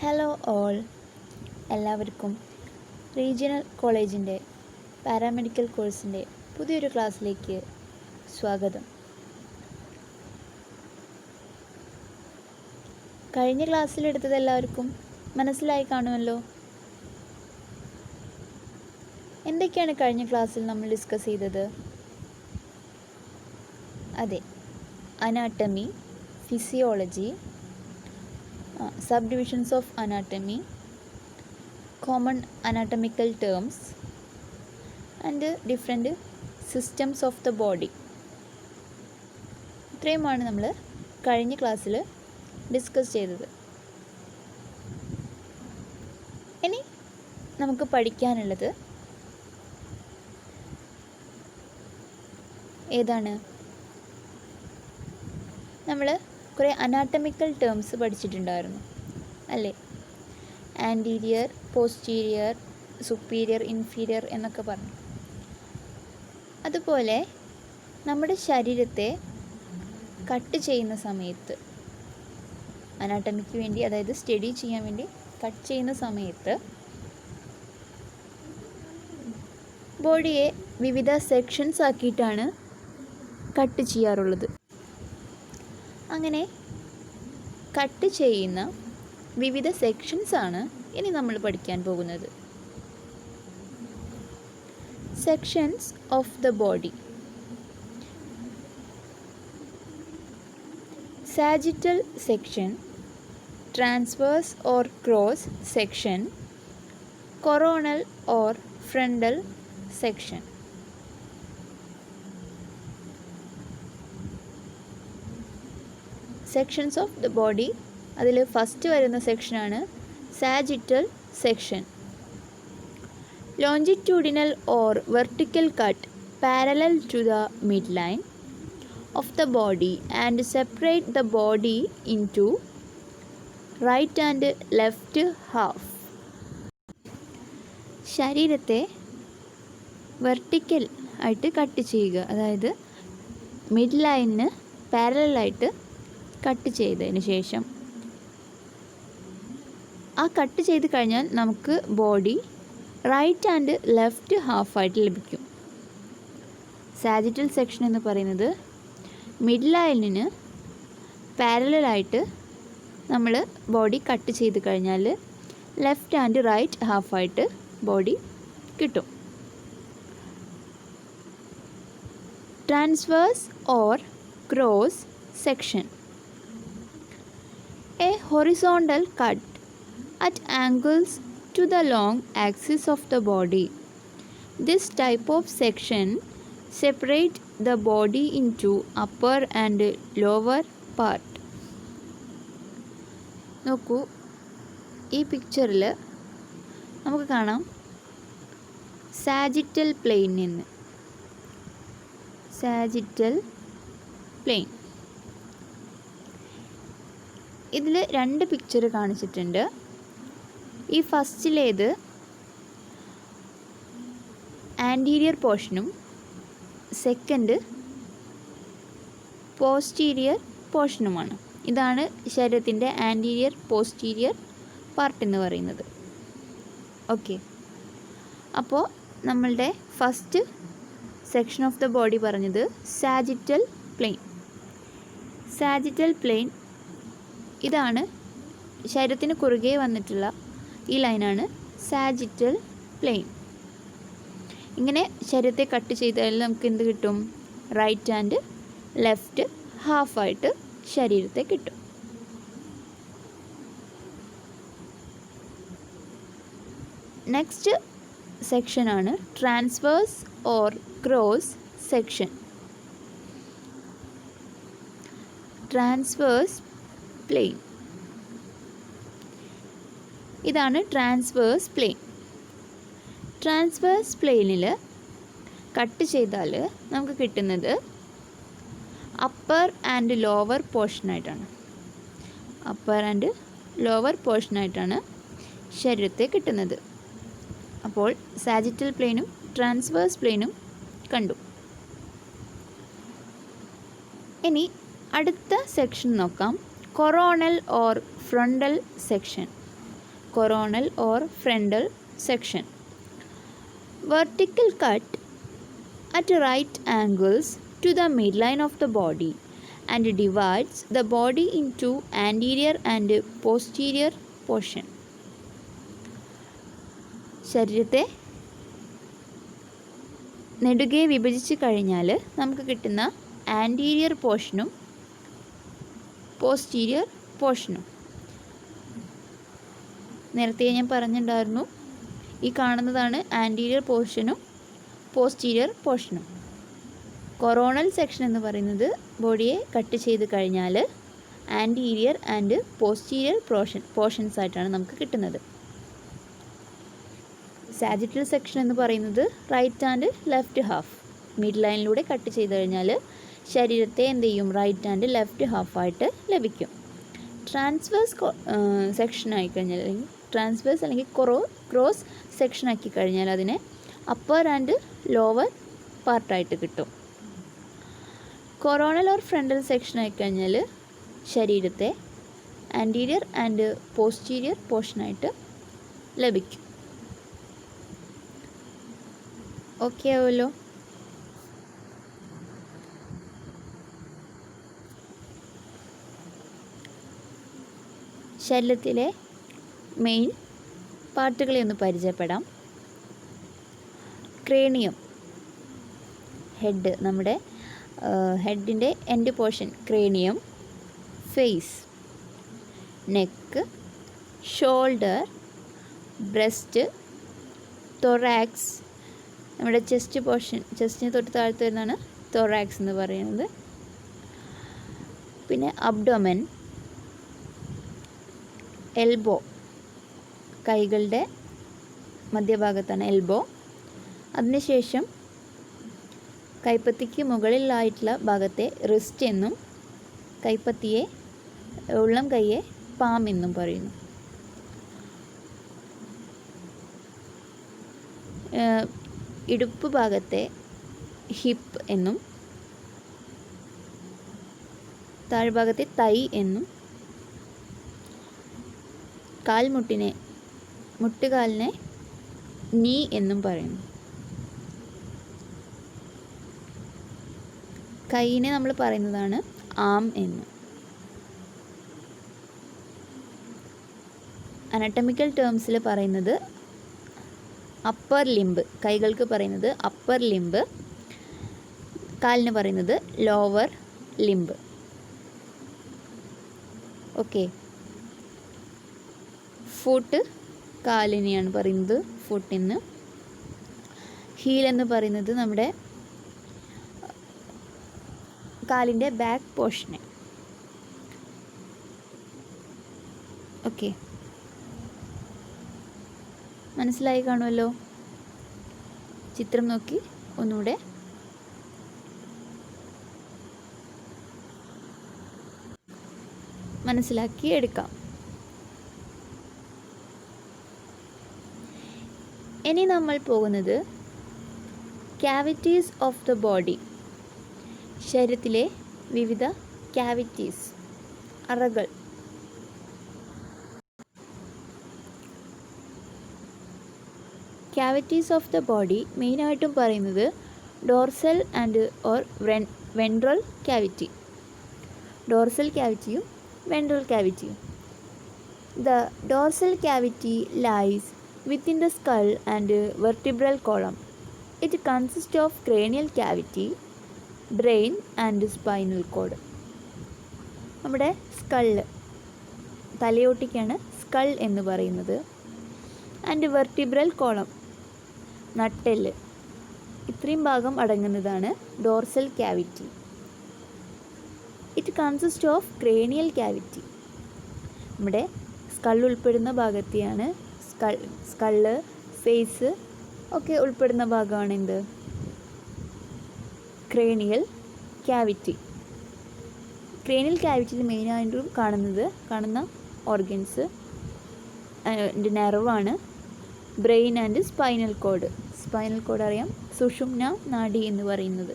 Hello all, എല്ലാവർക്കും regional കോളേജിൻ്റെ paramedical കോഴ്സിൻ്റെ പുതിയൊരു ക്ലാസ്സിലേക്ക് സ്വാഗതം. കഴിഞ്ഞ ക്ലാസ്സിലെടുത്തത് എല്ലാവർക്കും മനസ്സിലായി കാണുമല്ലോ. എന്തൊക്കെയാണ് കഴിഞ്ഞ ക്ലാസ്സിൽ നമ്മൾ ഡിസ്കസ് ചെയ്തത്? അതെ, anatomy, physiology, subdivisions of anatomy, common anatomical terms and different systems of the body. ഇത്രയുമാണ് നമ്മൾ കഴിഞ്ഞ ക്ലാസ്സിൽ ഡിസ്കസ് ചെയ്തത്. ഇനി നമുക്ക് പഠിക്കാനുള്ളത് ഏതാണ്? നമ്മൾ കുറേ അനാട്ടമിക്കൽ ടേംസ് പഠിച്ചിട്ടുണ്ടായിരുന്നു അല്ലേ? ആൻറ്റീരിയർ, പോസ്റ്റീരിയർ, സുപ്പീരിയർ, ഇൻഫീരിയർ എന്നൊക്കെ പറഞ്ഞു. അതുപോലെ നമ്മുടെ ശരീരത്തെ കട്ട് ചെയ്യുന്ന സമയത്ത്, അനാട്ടമിക്ക് വേണ്ടി, അതായത് സ്റ്റഡി ചെയ്യാൻ വേണ്ടി കട്ട് ചെയ്യുന്ന സമയത്ത് ബോഡിയെ വിവിധ സെക്ഷൻസ് ആക്കിയിട്ടാണ് കട്ട് ചെയ്യാറുള്ളത്. അങ്ങനെ കട്ട് ചെയ്യുന്ന വിവിധ സെക്ഷൻസാണ് ഇനി നമ്മൾ പഠിക്കാൻ പോകുന്നത്. Sections of the body. Sagittal section, transverse or cross section, coronal or frontal section. Sections of the body, അതിൽ ഫസ്റ്റ് വരുന്ന സെക്ഷനാണ് sagittal section. Longitudinal or vertical cut parallel to the mid line of the body and separate the body into right and left half. ശരീരത്തെ vertical ആയിട്ട് cut ചെയ്യുക, അതായത് mid ലൈനിന് പാരലായിട്ട് cut ചെയ്തതിന് ശേഷം, ആ കട്ട് ചെയ്ത് കഴിഞ്ഞാൽ നമുക്ക് ബോഡി റൈറ്റ് ആൻഡ് ലെഫ്റ്റ് ഹാഫായിട്ട് ലഭിക്കും. സാജിറ്റൽ സെക്ഷൻ എന്ന് പറയുന്നത് മിഡ് ലൈനിന് പാരലായിട്ട് നമ്മൾ ബോഡി കട്ട് ചെയ്ത് കഴിഞ്ഞാൽ ലെഫ്റ്റ് ആൻഡ് റൈറ്റ് ഹാഫായിട്ട് ബോഡി കിട്ടും. Transverse or cross section. A horizontal cut at angles to the long axis of the body. This type of section separates the body into upper and lower part. നോക്കൂ, ഈ പിക്ചറിൽ നമുക്ക് കാണാം സാജിറ്റൽ plain എന്ന്. സാജിറ്റൽ plain, ഇതിൽ രണ്ട് picture കാണിച്ചിട്ടുണ്ട്. ഈ ഫസ്റ്റിലേത് ആൻറ്റീരിയർ പോർഷനും സെക്കൻഡ് പോസ്റ്റീരിയർ പോർഷനുമാണ്. ഇതാണ് ശരീരത്തിൻ്റെ ആൻറ്റീരിയർ പോസ്റ്റീരിയർ പാർട്ട് എന്ന് പറയുന്നത്. ഓക്കെ, അപ്പോൾ നമ്മളുടെ first section of the body പറഞ്ഞത് സാജിറ്റൽ പ്ലെയിൻ. സാജിറ്റൽ പ്ലെയിൻ ഇതാണ്, ശരീരത്തിന് കുറുകെ വന്നിട്ടുള്ള ഈ ലൈനാണ് സാജിറ്റൽ പ്ലെയിൻ. ഇങ്ങനെ ശരീരത്തെ കട്ട് ചെയ്താൽ നമുക്ക് എന്ത് കിട്ടും? റൈറ്റ് ആൻഡ് ലെഫ്റ്റ് ഹാഫായിട്ട് ശരീരത്തെ കിട്ടും. നെക്സ്റ്റ് സെക്ഷനാണ് transverse or cross section. Transverse plane, ഇതാണ് ട്രാൻസ്വേഴ്സ് പ്ലെയിൻ. ട്രാൻസ്വേഴ്സ് പ്ലെയിനിൽ കട്ട് ചെയ്താൽ നമുക്ക് കിട്ടുന്നത് അപ്പർ ആൻഡ് ലോവർ പോർഷനായിട്ടാണ്. അപ്പർ ആൻഡ് ലോവർ പോർഷനായിട്ടാണ് ശരീരത്തെ കിട്ടുന്നത്. അപ്പോൾ സാജിറ്റൽ പ്ലെയിനും ട്രാൻസ്വേഴ്സ് പ്ലെയിനും കണ്ടു. ഇനി അടുത്ത സെക്ഷൻ നോക്കാം, coronal or frontal section. coronal or frontal section. Vertical cut at right angles to the midline of the body and divides the body into anterior and posterior portion. ശരീരത്തെ നെടുകെ വിഭജിച്ച് കഴിഞ്ഞാൽ നമുക്ക് കിട്ടുന്ന ആൻറ്റീരിയർ പോർഷനും പോസ്റ്റീരിയർ പോർഷനും. നേരത്തെ ഞാൻ പറഞ്ഞിട്ടുണ്ടായിരുന്നു, ഈ കാണുന്നതാണ് ആൻറ്റീരിയർ പോർഷനും പോസ്റ്റീരിയർ പോർഷനും. കൊറോണൽ സെക്ഷൻ എന്ന് പറയുന്നത് ബോഡിയെ കട്ട് ചെയ്ത് കഴിഞ്ഞാൽ ആൻറ്റീരിയർ ആൻഡ് പോസ്റ്റീരിയർ പോർഷൻസ് ആയിട്ടാണ് നമുക്ക് കിട്ടുന്നത്. സാജിറ്റൽ സെക്ഷൻ എന്ന് പറയുന്നത് right and left half mid ലൈനിലൂടെ കട്ട് ചെയ്ത് കഴിഞ്ഞാൽ ശരീരത്തെ എന്ത് ചെയ്യും, റൈറ്റ് ആൻഡ് ലെഫ്റ്റ് ഹാഫായിട്ട് ലഭിക്കും. ട്രാൻസ്വേഴ്സ് സെക്ഷൻ ആയിക്കഴിഞ്ഞാൽ അല്ലെങ്കിൽ ട്രാൻസ്വേഴ്സ് അല്ലെങ്കിൽ ക്രോസ് സെക്ഷൻ ആക്കി കഴിഞ്ഞാൽ അതിനെ അപ്പർ ആൻഡ് ലോവർ പാർട്ടായിട്ട് കിട്ടും. കൊറോണൽ ഓർ ഫ്രണ്ടൽ സെക്ഷൻ ആയിക്കഴിഞ്ഞാൽ ശരീരത്തെ ആൻറ്റീരിയർ ആൻഡ് പോസ്റ്റീരിയർ പോർഷനായിട്ട് ലഭിക്കും. ഓക്കെ ആവുമല്ലോ. ശരീരത്തിലെ മെയിൻ പാർട്ടുകളെ ഒന്ന് പരിചയപ്പെടാം. ക്രേണിയം, ഹെഡ്, നമ്മുടെ ഹെഡിൻ്റെ end portion cranium. Face, neck, shoulder, breast, thorax, നമ്മുടെ ചെസ്റ്റ് പോർഷൻ, ചെസ്റ്റിന് തൊട്ട് താഴത്ത് വരുന്നതാണ് തൊറാക്സ് എന്ന് പറയുന്നത്. പിന്നെ അബ്ഡോമൻ, എൽബോ, കൈകളുടെ മധ്യഭാഗത്താണ് എൽബോ. അതിനുശേഷം കൈപ്പത്തിക്ക് മുകളിലായിട്ടുള്ള ഭാഗത്തെ റിസ്റ്റ് എന്നും കൈപ്പത്തിയെ ഉള്ളം കൈയെ പാം എന്നും പറയുന്നു. ഇടുപ്പ് ഭാഗത്തെ ഹിപ്പ് എന്നും താഴ്ഭാഗത്തെ തൈ എന്നും മുട്ടുകാലിനെ നീ എന്നും പറയുന്നു. കൈയിനെ നമ്മൾ പറയുന്നതാണ് ആം എന്ന്. അനട്ടമിക്കൽ ടേംസിൽ പറയുന്നത് അപ്പർ ലിംബ്, കൈകൾക്ക് പറയുന്നത് അപ്പർ ലിംബ്, കാലിന് പറയുന്നത് ലോവർ ലിംബ്. ഓക്കെ. ഫുട്ട്, കാലിനെയാണ് പറയുന്നത് ഫുട്ട് എന്ന്. ഹീൽ എന്ന് പറയുന്നത് നമ്മുടെ കാലിൻ്റെ ബാക്ക് പോർഷന്. ഓക്കെ, മനസ്സിലായി കാണുമല്ലോ. ചിത്രം നോക്കി ഒന്നുകൂടെ മനസ്സിലാക്കി എടുക്കാം. ഇനി നമ്മൾ പോകുന്നത് ക്യാവിറ്റീസ് ഓഫ് ദ ബോഡി, ശരീരത്തിലെ വിവിധ ക്യാവിറ്റീസ്, അറകൾ. ക്യാവിറ്റീസ് ഓഫ് ദ ബോഡി മെയിനായിട്ടും പറയുന്നത് dorsal and or ventral cavity, dorsal ക്യാവിറ്റിയും വെൻട്രൽ ക്യാവിറ്റിയും. The dorsal cavity lies within the skull and vertebral column. It consists of cranial cavity, brain and spinal cord. നമ്മുടെ skull, തലയോട്ടിക്കാണ് skull എന്ന് പറയുന്നത്. And vertebral column, നട്ടെല്ല്, ഇത്രയും ഭാഗം അടങ്ങുന്നതാണ് dorsal cavity. It consist of cranial cavity, നമ്മുടെ skull ഉൾപ്പെടുന്ന ഭാഗത്തെയാണ് skull, face ഒക്കെ ഉൾപ്പെടുന്ന ഭാഗമാണ് എന്ത്, ക്രേനിയൽ ക്യാവിറ്റി. ക്രേനിയൽ ക്യാവിറ്റിയിൽ മെയിനായിട്ടും കാണുന്ന ഓർഗൻസ് നെർവാണ്, brain and spinal cord. Spinal cord അറിയാം, സുഷുമ്ന നാഡി എന്ന് പറയുന്നത്.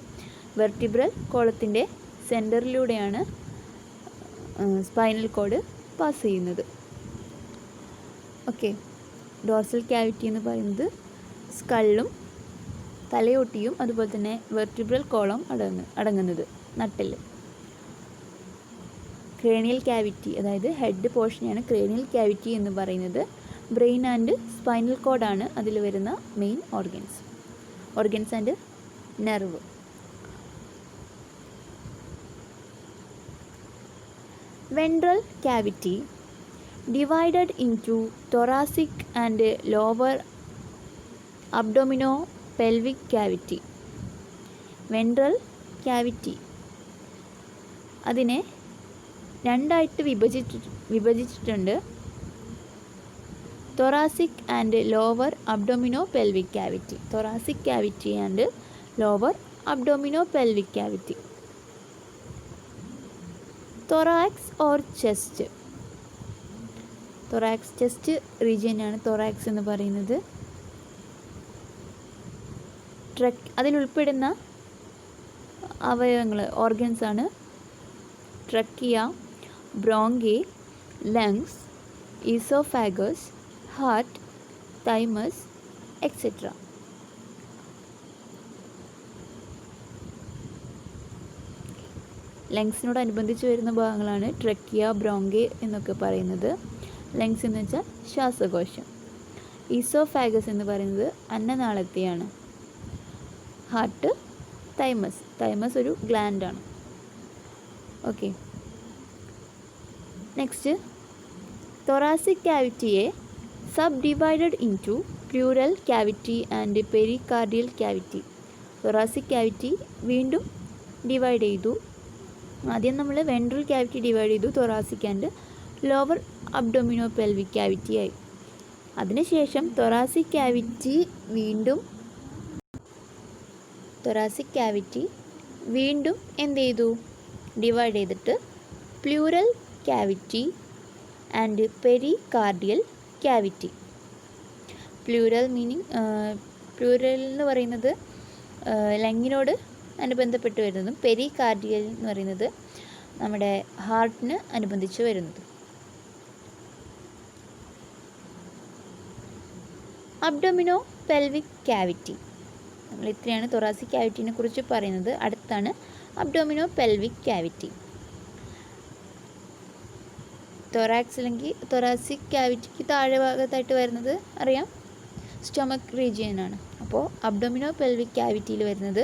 വെർട്ടിബ്രൽ കോളത്തിൻ്റെ സെൻറ്ററിലൂടെയാണ് സ്പൈനൽ കോഡ് പാസ് ചെയ്യുന്നത്. ഓക്കെ. ഡോർസൽ ക്യാവിറ്റി എന്ന് പറയുന്നത് സ്കള്ളും തലയോട്ടിയും അതുപോലെ തന്നെ വെർട്ടിബ്രൽ കോളം അടങ്ങുന്നത് നട്ടെല്ല്. ക്രേനിയൽ ക്യാവിറ്റി, അതായത് ഹെഡ് പോർഷനെയാണ് ക്രേനിയൽ ക്യാവിറ്റി എന്ന് പറയുന്നത്. ബ്രെയിൻ ആൻഡ് സ്പൈനൽ കോഡാണ് അതിൽ വരുന്ന main organs and nerve. Ventral cavity divided into thoracic and lower abdominopelvic cavity. Ventral cavity അതിനെ രണ്ടായിട്ട് വിഭജിച്ചിട്ടുണ്ട്. thoracic and lower abdominopelvic cavity. thoracic cavity and lower abdominopelvic cavity. thorax or chest. thorax chest റീജിയനാണ് thorax എന്ന് പറയുന്നത്. അതിലുൾപ്പെടുന്ന അവയവങ്ങൾ ഓർഗൻസാണ് trachea, bronchi, lungs, oesophagus, heart, thymus etcetera. ലങ്സിനോടനുബന്ധിച്ച് വരുന്ന ഭാഗങ്ങളാണ് ട്രക്കിയ, ബ്രോങ്കി എന്നൊക്കെ പറയുന്നത്. ലങ്സ് എന്ന് വെച്ചാൽ ശ്വാസകോശം. ഈസോഫാഗസ് എന്ന് പറയുന്നത് അന്നനാളത്തെയാണ്. ഹാർട്ട്, തൈമസ് ഒരു ഗ്ലാൻഡാണ്. ഓക്കെ. നെക്സ്റ്റ്, thoracic ക്യാവിറ്റിയെ sub divided into pleural cavity and pericardial cavity. thoracic cavity വീണ്ടും ഡിവൈഡ് ചെയ്തു. ആദ്യം നമ്മൾ വെൻട്രൽ ക്യാവിറ്റി ഡിവൈഡ് ചെയ്തു, thoracic and lower abdominopelvic cavity ആയി. അതിനുശേഷം thoracic ക്യാവിറ്റി വീണ്ടും എന്ത് ചെയ്തു? ഡിവൈഡ് ചെയ്തിട്ട് pleural cavity and pericardial cavity. Pleural എന്ന് പറയുന്നത് ലങ്ങിനോട് അനുബന്ധപ്പെട്ട് വരുന്നതും പെരികാർഡിയൽ എന്ന് പറയുന്നത് നമ്മുടെ ഹാർട്ടിന് അനുബന്ധിച്ച് വരുന്നത്. അബ്ഡോമിനോ-പെൽവിക് ക്യാവിറ്റി. നമ്മൾ ഇത്രയാണ് thoracic ക്യാവിറ്റിനെ കുറിച്ച് പറയുന്നത്. അടുത്താണ് അബ്ഡോമിനോ-പെൽവിക് ക്യാവിറ്റി. thoracic ക്യാവിറ്റിക്ക് താഴെ ഭാഗത്തായിട്ട് വരുന്നത് അറിയാം, സ്റ്റൊമക് റീജിയനാണ്. അപ്പോൾ അബ്ഡോമിനോ-പെൽവിക് ക്യാവിറ്റിയിൽ വരുന്നത്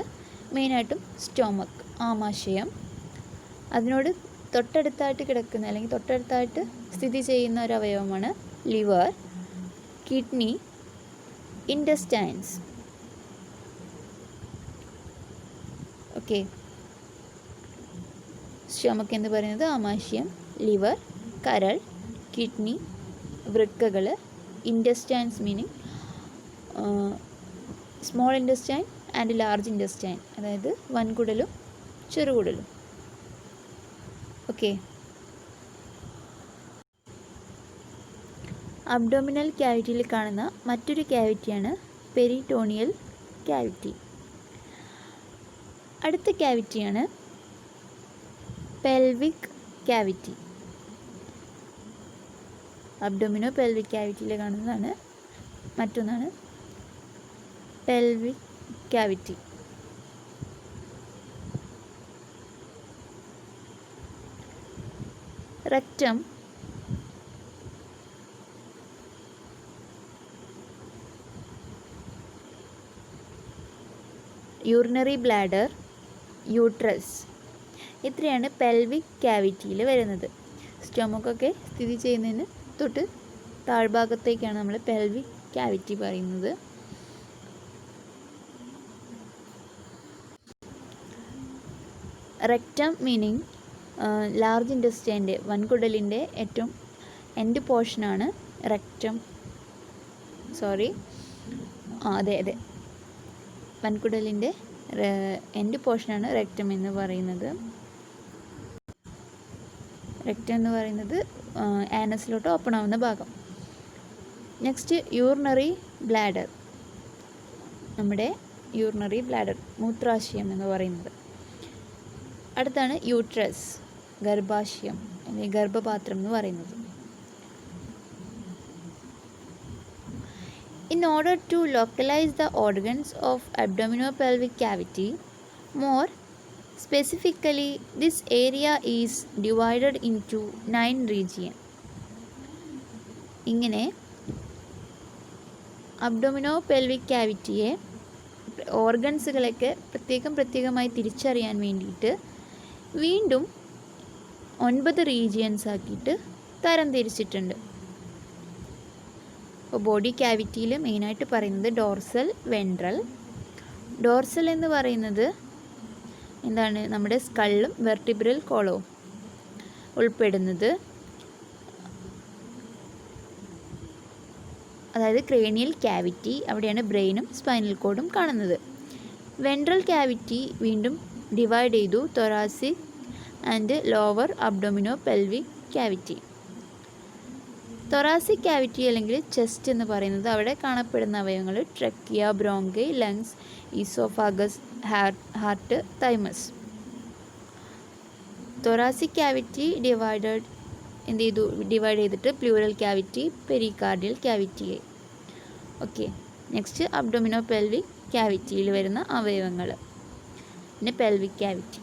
മെയിനായിട്ടും സ്റ്റൊമക്ക്, ആമാശയം. അതിനോട് തൊട്ടടുത്തായിട്ട് കിടക്കുന്ന അല്ലെങ്കിൽ തൊട്ടടുത്തായിട്ട് സ്ഥിതി ചെയ്യുന്ന ഒരു അവയവമാണ് liver, kidney, intestines. Okay. Stomach എന്ന് പറയുന്നത് ആമാശയം, ലിവർ, കരൾ, കിഡ്നി, വൃക്കകൾ, intestines meaning small intestine and large intestine, അതായത് വൻകുടലും ചെറുകുടലും. ഓക്കെ. അബ്ഡോമിനൽ ക്യാവിറ്റിയിൽ കാണുന്ന മറ്റൊരു ക്യാവിറ്റിയാണ് പെരിറ്റോണിയൽ ക്യാവിറ്റി. അടുത്ത ക്യാവിറ്റിയാണ് പെൽവിക് ക്യാവിറ്റി. അബ്ഡോമിനോ-പെൽവിക് ക്യാവിറ്റിയിൽ കാണുന്നതാണ് മറ്റൊന്നാണ് pelvic cavity. Rectum, urinary bladder, uterus, ഇത്രയാണ് പെൽവിക് ക്യാവിറ്റിയിൽ വരുന്നത്. സ്റ്റൊമക്കൊക്കെ സ്ഥിതി ചെയ്യുന്നതിന് തൊട്ട് താഴ്ഭാഗത്തേക്കാണ് നമ്മൾ പെൽവിക് ക്യാവിറ്റി പറയുന്നത്. റെക്റ്റം മീനിങ് ലാർജ് ഇൻറ്റസ്റ്റൈൻ്റെ വൻകുടലിൻ്റെ ഏറ്റവും എൻഡ് പോർഷനാണ് റെക്റ്റം. അതെ വൻകുടലിൻ്റെ എൻഡ് പോർഷനാണ് റെക്റ്റം എന്ന് പറയുന്നത്. റെക്റ്റം എന്ന് പറയുന്നത് ആനസിലോട്ട് ഓപ്പൺ ആവുന്ന ഭാഗം. Next, urinary bladder. നമ്മുടെ യൂറിനറി ബ്ലാഡർ, മൂത്രാശയം എന്ന് പറയുന്നത്. അടുത്താണ് യൂട്രസ്, ഗർഭാശയം അല്ലെങ്കിൽ ഗർഭപാത്രം എന്ന് പറയുന്നത്. In order to localize the organs of abdominopelvic cavity, more specifically, this area is divided into 9 regions. ഇങ്ങനെ അബ്ഡോമിനോപെൽവിക് ക്യാവിറ്റിയെ ഓർഗൻസുകളൊക്കെ പ്രത്യേകമായി തിരിച്ചറിയാൻ വേണ്ടിയിട്ട് വീണ്ടും 9 റീജിയൻസ് ആക്കിയിട്ട് തരംതിരിച്ചിട്ടുണ്ട്. അപ്പോൾ ബോഡി ക്യാവിറ്റിയിൽ മെയിനായിട്ട് പറയുന്നത് ഡോർസൽ, വെൻട്രൽ. ഡോർസൽ എന്ന് പറയുന്നത് എന്താണ്? നമ്മുടെ സ്കള്ളും വെർട്ടിബ്രൽ കോളവും ഉൾപ്പെടുന്നത്, അതായത് ക്രേനിയൽ ക്യാവിറ്റി, അവിടെയാണ് ബ്രെയിനും സ്പൈനൽ കോഡും കാണുന്നത്. വെൻട്രൽ ക്യാവിറ്റി വീണ്ടും ഡിവൈഡ് ചെയ്തു thoracic and lower abdominopelvic cavity. Thoracic cavity അല്ലെങ്കിൽ ചെസ്റ്റ് എന്ന് പറയുന്നത് അവിടെ കാണപ്പെടുന്ന അവയവങ്ങൾ trachea, bronchi, lungs, oesophagus, heart, thymus. Thoracic cavity divide ചെയ്തിട്ട് പ്ലൂറൽ ക്യാവിറ്റി, പെരികാർഡിയൽ ക്യാവിറ്റിയായി. ഓക്കെ, നെക്സ്റ്റ് അബ്ഡോമിനോപെൽവിക് ക്യാവിറ്റിയിൽ വരുന്ന അവയവങ്ങൾ. പിന്നെ പെൽവിക് ക്യാവിറ്റി.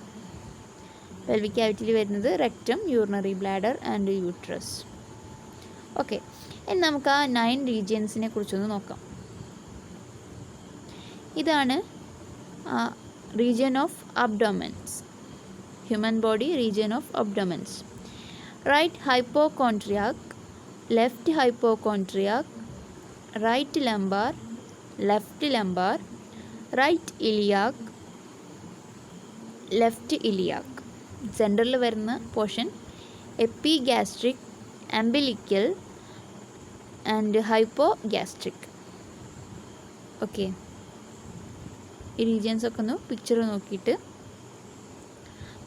പെൽവിക് ക്യാവിറ്റിയിൽ വരുന്നത് rectum, urinary bladder and uterus. Okay, ഇനി നമുക്ക് ആ 9 റീജിയൻസിനെ കുറിച്ചൊന്ന് നോക്കാം. ഇതാണ് region of abdomens, human body region of അബ്ഡോമൻസ്. Right hypochondriac, left hypochondriac, right lumbar, left lumbar, right iliac, left iliac. സെൻറ്ററിൽ വരുന്ന portion epigastric, umbilical and hypogastric. Okay, ഈ റീജിയൻസ് ഒക്കെ ഒന്ന് പിക്ചർ നോക്കിയിട്ട്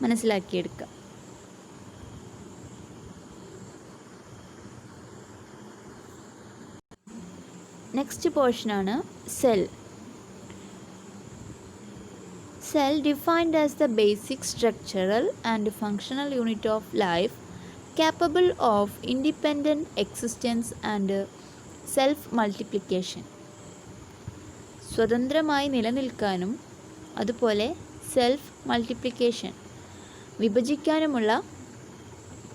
മനസ്സിലാക്കിയെടുക്കുക. നെക്സ്റ്റ് പോർഷനാണ് cell. Cell defined as the basic structural and functional unit of life capable of independent existence and self-multiplication. സ്വതന്ത്രമായി നിലനിൽക്കാനും അതുപോലെ സെൽഫ് മൾട്ടിപ്ലിക്കേഷൻ വിഭജിക്കാനുമുള്ള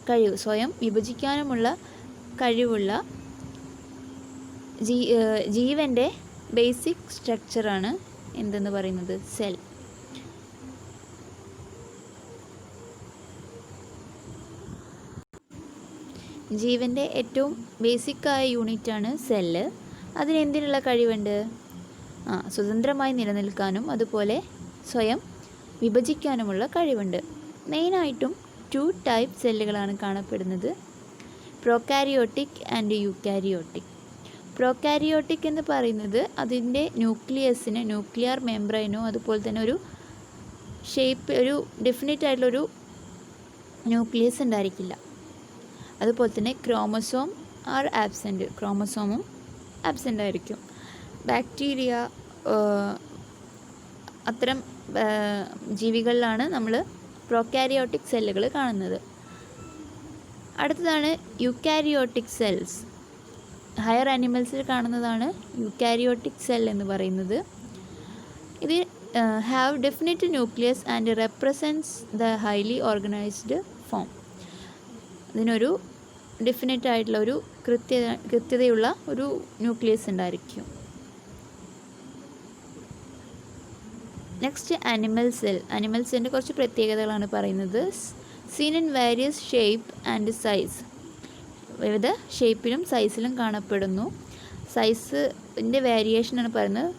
കഴിവ്, സ്വയം വിഭജിക്കാനുമുള്ള കഴിവുള്ള ജീവൻ്റെ ബേസിക് സ്ട്രക്ചറാണ് എന്തെന്ന് പറയുന്നത്? സെൽ. ജീവൻ്റെ ഏറ്റവും ബേസിക്കായ യൂണിറ്റാണ് സെല്ല്. അതിനെന്തിനുള്ള കഴിവുണ്ട്? സ്വതന്ത്രമായി നിലനിൽക്കാനും അതുപോലെ സ്വയം വിഭജിക്കാനുമുള്ള കഴിവുണ്ട്. മെയിനായിട്ടും 2 ടൈപ്പ് സെല്ലുകളാണ് കാണപ്പെടുന്നത്, പ്രോകാരിയോട്ടിക് ആൻഡ് യൂക്കാരിയോട്ടിക്. പ്രോകാരിയോട്ടിക് എന്ന് പറയുന്നത് അതിൻ്റെ ന്യൂക്ലിയസിന്, ന്യൂക്ലിയർ മെംബ്രെയിനോ അതുപോലെ തന്നെ ഒരു ഒരു ഡെഫിനറ്റ് ആയിട്ടുള്ളൊരു ന്യൂക്ലിയസ് ഉണ്ടായിരിക്കില്ല. അതുപോലെ തന്നെ ക്രോമസോമും ആബ്സെൻ്റ് ആയിരിക്കും. ബാക്ടീരിയ, അത്തരം ജീവികളിലാണ് നമ്മൾ പ്രോകാരിയോട്ടിക് സെല്ലുകൾ കാണുന്നത്. അടുത്തതാണ് യൂക്കാരിയോട്ടിക് സെൽസ്. ഹയർ ആനിമൽസിൽ കാണുന്നതാണ് യൂക്കാരിയോട്ടിക് സെൽ എന്ന് പറയുന്നത്. ഇത് have definite nucleus and represents the highly organised form. ഇതിനൊരു ഡെഫിനറ്റ് ആയിട്ടുള്ള ഒരു കൃത്യതയുള്ള ഒരു ന്യൂക്ലിയസ് ഉണ്ടായിരിക്കും. Next animal cell. അനിമൽ സെല്ലിൻ്റെ കുറച്ച് പ്രത്യേകതകളാണ് പറയുന്നത്. Scene in various shape and size. വിവിധ ഷേപ്പിലും സൈസിലും കാണപ്പെടുന്നു. സൈസിൻ്റെ വേരിയേഷനാണ് പറയുന്നത്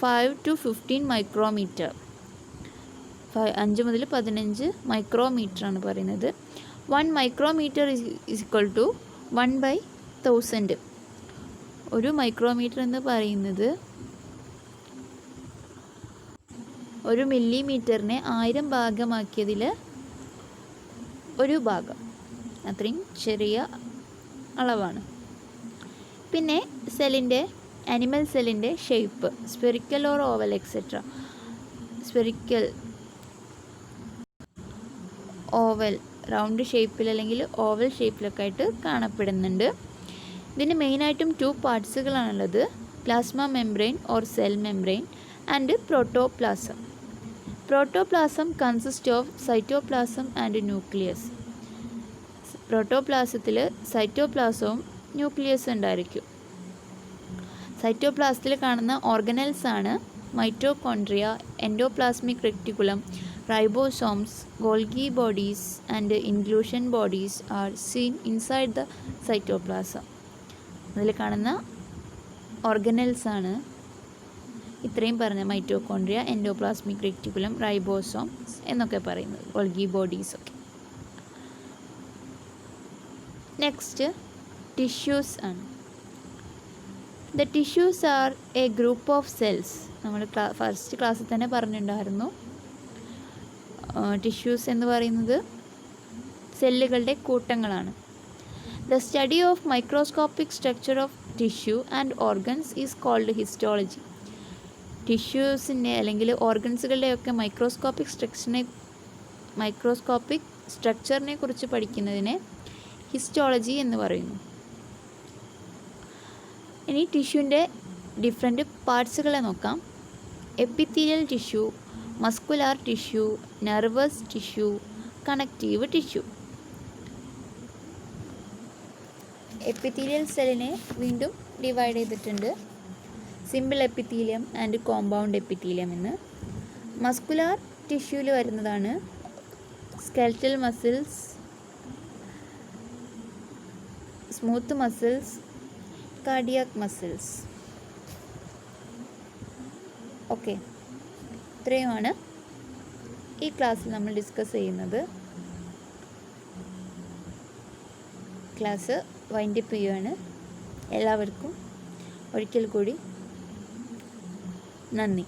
5 to 15 മൈക്രോമീറ്റർ. 5 മുതൽ 15 മൈക്രോമീറ്ററാണ് പറയുന്നത്. 1 മൈക്രോമീറ്റർ ഈസ് ഈക്വൽ ടു 1/1000. ഒരു മൈക്രോമീറ്റർ എന്ന് പറയുന്നത് 1 മില്ലിമീറ്ററിനെ 1000 ഭാഗമാക്കിയതിൽ ഒരു ഭാഗം. അത്രയും ചെറിയ അളവാണ്. പിന്നെ അനിമൽ സെല്ലിൻ്റെ shape spherical or oval etcetera. Spherical, oval, round ഷേപ്പിൽ അല്ലെങ്കിൽ ഓവൽ ഷേപ്പിലൊക്കെ ആയിട്ട് കാണപ്പെടുന്നുണ്ട്. ഇതിന് മെയിനായിട്ടും 2 പാർട്സുകളാണുള്ളത്, plasma membrane or cell membrane and protoplasm. Protoplasm consist of cytoplasm and nucleus. പ്രോട്ടോപ്ലാസത്തിൽ സൈറ്റോപ്ലാസവും ന്യൂക്ലിയസ് ഉണ്ടായിരിക്കും. സൈറ്റോപ്ലാസത്തിൽ കാണുന്ന ഓർഗനൽസ് ആണ് mitochondria, endoplasmic reticulum, ribosomes, Golgi bodies and inclusion bodies are seen inside the cytoplasm. അതിൽ കാണുന്ന ഓർഗനൽസ് ആണ് ഇത്രയും പറഞ്ഞ മൈറ്റോകോൺട്രിയ, എൻഡോപ്ലാസ്മിക് റെറ്റിക്കുലം, റൈബോസോംസ് എന്നൊക്കെ പറയുന്നത്, ഗോൾഗി ബോഡീസ് ഒക്കെ. നെക്സ്റ്റ് ടിഷ്യൂസ് ആണ്. The tissues are a group of cells. നമ്മൾ ഫസ്റ്റ് ക്ലാസ്സിൽ തന്നെ പറഞ്ഞിട്ടുണ്ടായിരുന്നു, ടിഷ്യൂസ് എന്ന് പറയുന്നത് സെല്ലുകളുടെ കൂട്ടങ്ങളാണ്. The study of microscopic structure of tissue and organs is called histology. ടിഷ്യൂസിൻ്റെ അല്ലെങ്കിൽ ഓർഗൻസുകളുടെയൊക്കെ മൈക്രോസ്കോപ്പിക് സ്ട്രക്ചറിനെ കുറിച്ച് പഠിക്കുന്നതിനെ ഹിസ്റ്റോളജി എന്ന് പറയുന്നു. ഇനി ടിഷ്യൂവിൻ്റെ ഡിഫറെൻറ്റ് പാർട്സുകളെ നോക്കാം. Epithelial tissue, muscular tissue, nervous tissue, connective tissue. Epithelial സെല്ലിനെ വീണ്ടും ഡിവൈഡ് ചെയ്തിട്ടുണ്ട്, simple epithelium and compound epithelium എന്ന്. മസ്കുലാർ ടിഷ്യൂവിൽ വരുന്നതാണ് skeletal muscles, smooth muscles, cardiac muscles. Okay, ഇത്രയുമാണ് ഈ ക്ലാസ്സിൽ നമ്മൾ ഡിസ്കസ് ചെയ്യുന്നത്. ക്ലാസ് വൈൻഡപ്പ് ചെയ്യുകയാണ്. എല്ലാവർക്കും ഒരിക്കൽ കൂടി നന്ദി.